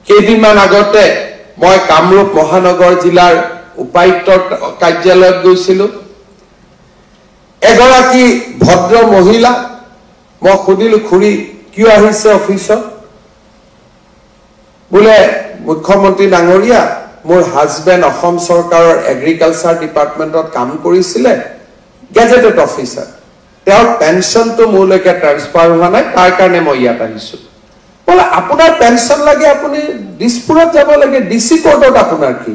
কেইদিনমান আগতে মই কামৰূপ মহানগৰ জিলাৰ উপায়ুক্তৰ কাৰ্যালয়ত গৈছিলো এগৰাকী ভদ্ৰ মহিলা মই সুধিলো খুৰী কিয় আহিছে অফিসত বোলে মুখ্যমন্ত্ৰী ডাঙৰীয়া মোৰ হাজবেণ্ড অসম চৰকাৰৰ এগ্ৰিকালচাৰ ডিপাৰ্টমেণ্টত কাম কৰিছিলে গেজেটেড অফিচাৰ তেওঁৰ পেনশনটো মোলৈকে ট্ৰান্সফাৰ হোৱা নাই তাৰ কাৰণে মই ইয়াত আহিছো বলে আপোনাৰ পেনশন লাগে আপুনি দিছপুৰত যাব লাগে ডিসি কোৰ্টত আপোনাৰ কি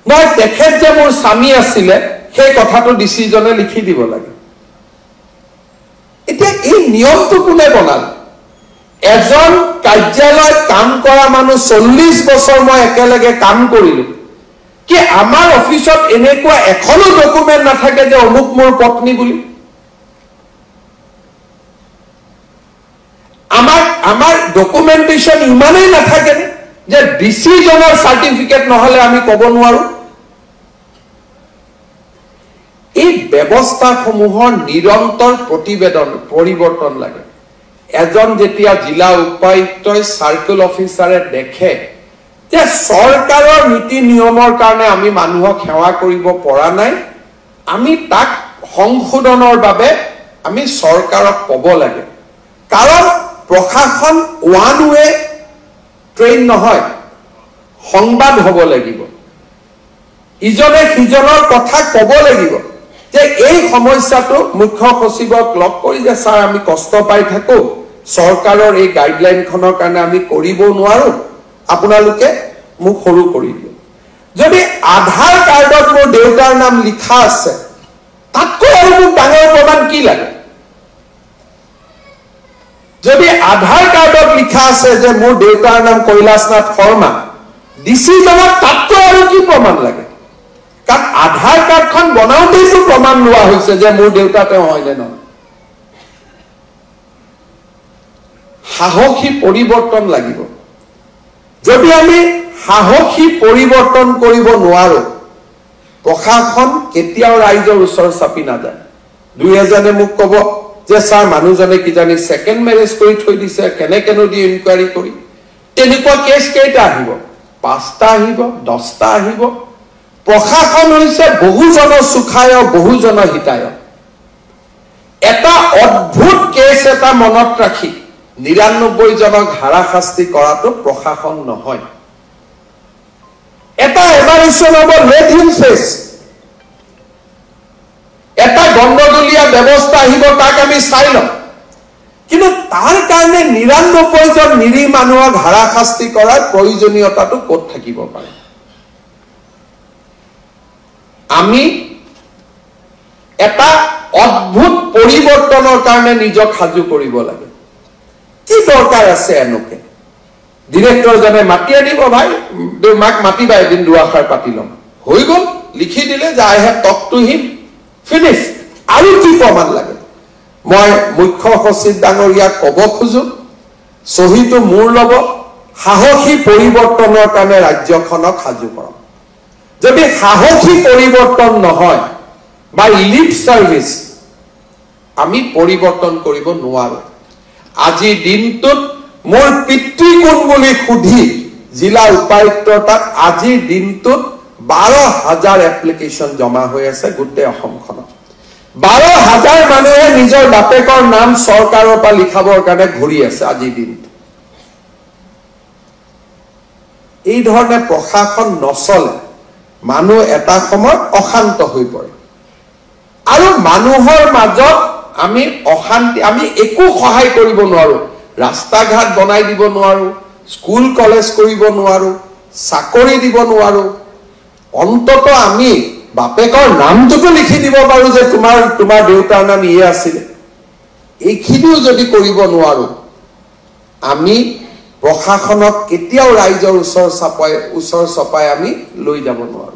মই দেখে যে মোৰ স্বামী আছিলে সেই কথাটো ডিসি জনে লিখি দিব লাগে এতিয়া এই নিয়মটো কোনে বনাল এজন কাৰ্যালয়ত কাম কৰা মানুহ 40 বছৰ মই একেলগে কাম কৰিলো কি আমাৰ অফিসত এনেকুৱা এখনো ডকুমেন্ট নাথাকে যে অমুক মোৰ পত্নী বুলি আমাৰ ডকুমেন্টেশন ইমানেই নাথাকে যে ডিসি জনৰ সাৰ্টিফিকেট নহলে আমি কব নোৱাৰো এই ব্যৱস্থাসমূহৰ নিৰন্তৰ প্ৰতিবেদন পৰিৱৰ্তন লাগে এজন যেতিয়া জিলা উপায়ুক্তই সাৰ্কেল অফিসাৰে দেখে যে সৰকাৰৰ নীতি নিয়মৰ কাৰণে আমি মানুহক সেৱা কৰিব পৰা নাই আমি তাক সংশোধনৰ বাবে আমি সৰকাৰক কব লাগে কাৰণ প্ৰশাসন ওয়ান ওয়ে ট্ৰেইন নহয় সংবাদ হ'ব লাগিব ইজনে সিজনৰ কথা কব লাগিব যে এই সমস্যাটো মুখ্য সচিবক লগ কৰি যে স্যাৰ আমি কষ্ট পাই থাকো সৰকাৰৰ এই গাইডলাইনখনৰ কাৰণে আমি কৰিব নোৱাৰো আপোনালোকে মোক সৰু কৰি দিয়ক যদি আধাৰ কাৰ্ডত মোৰ দেউতাৰ নাম লিখা আছে তাতকৈ আৰু মোক ডাঙৰ প্ৰমাণ কি লাগে যদি আধাৰ কাৰ্ডত লিখা আছে যে মোৰ দেউতাৰ নাম কৈলাশনাথ শৰ্মা ডিসি জনক তাতকৈ আৰু কি প্ৰমাণ লাগে কাৰণ আধাৰ কাৰ্ডখন বনাওঁতেই প্ৰমাণ লোৱা হৈছে যে মোৰ দেউতা তেওঁ হয় নে নহয় সাহসী পৰিৱৰ্তন লাগিব যদি আমি সাহসী পৰিৱৰ্তন কৰিব নোৱাৰো প্ৰশাসন কেতিয়াও ৰাইজৰ ওচৰ চাপি নাযায় দুই এজনে মোক কব যে স্যাৰ মানুহজনে কি জানি সেকেন্ড ম্যাৰেজ কৰি থৈ দিছে কেনেকেনো দি ইনকুৱাৰী কৰি তেনেকুৱা কেছ কেইটা আহিব 5টা আহিব 10টা আহিব প্ৰশাসন হৈছে বহুজন সুখায় বহুজন হিতায় এটা অদ্ভুত কেছ এটা মনত ৰাখি 99 জনক হাৰাশাস্তি কৰাটো প্ৰশাসন নহয় এটা এভালুয়েশন হ'ব লেট হিম ফেস এটা গণ্ডগোলীয়া ব্যৱস্থা আহিব তাক আমি চাই লম কিন্তু তাৰ কাৰণে 99 জন নিৰী মানুহক হাৰাশাস্তি কৰাৰ প্ৰয়োজনীয়তাটো ক'ত থাকিব পাৰে আমি এটা অদ্ভুত পৰিৱৰ্তনৰ কাৰণে নিজক সাজু কৰিব লাগে কি দৰকাৰ আছে এনেকে ডিৰেক্টৰ জনে মাতি আনিব ভাই মাক মাতিবা এদিন দুআষাৰ পাতি লম হৈ গল লিখি দিলে যে I have talk to him finish আৰু কি প্ৰমাণ লাগে মই মুখ্য সচিব ডাঙৰীয়া কব খুজো সহিটো মোৰ লব সাহসী পৰিৱৰ্তনৰ কাৰণে ৰাজ্যখনক সাজু কৰক যদি সাহসী পৰিৱৰ্তন নহয় বা লিপ সাৰ্ভিস আমি পৰিৱৰ্তন কৰিব নোৱাৰো আজি দিনটোত মোৰ পিতৃ কোন বুলি খুধি জিলা উপায়ুক্তৰ তাত আজি দিনটোত 12,000 এপ্লিকেশন জমা হৈ আছে গোটেই অসমখনত 12,000 মানুহে নিজৰ বাপেকৰ নাম সৰকাৰৰ পৰা লিখাবৰ কাৰণে ঘূৰি আছে আজি দিনটো এই ধৰণে প্ৰশাসন নচলে মানুহ এটা সময় অশান্ত হৈ পৰে আৰু মানুহৰ মাজত আমি অশান্তি আমি একো সহায় কৰিব নোৱাৰো ৰাস্তা ঘাট বনাই দিব নোৱাৰো স্কুল কলেজ কৰিব নোৱাৰো চাকৰি দিব নোৱাৰো অন্তত আমি বাপেকৰ নামটোকে লিখি দিব পাৰো যে তোমাৰ দেউতাৰ নাম ইয়ে আছিল এইখিনিও যদি কৰিব নোৱাৰো আমি প্ৰশাসনক কেতিয়াও ৰাইজৰ ওচৰ চপাই আমি লৈ যাব নোৱাৰো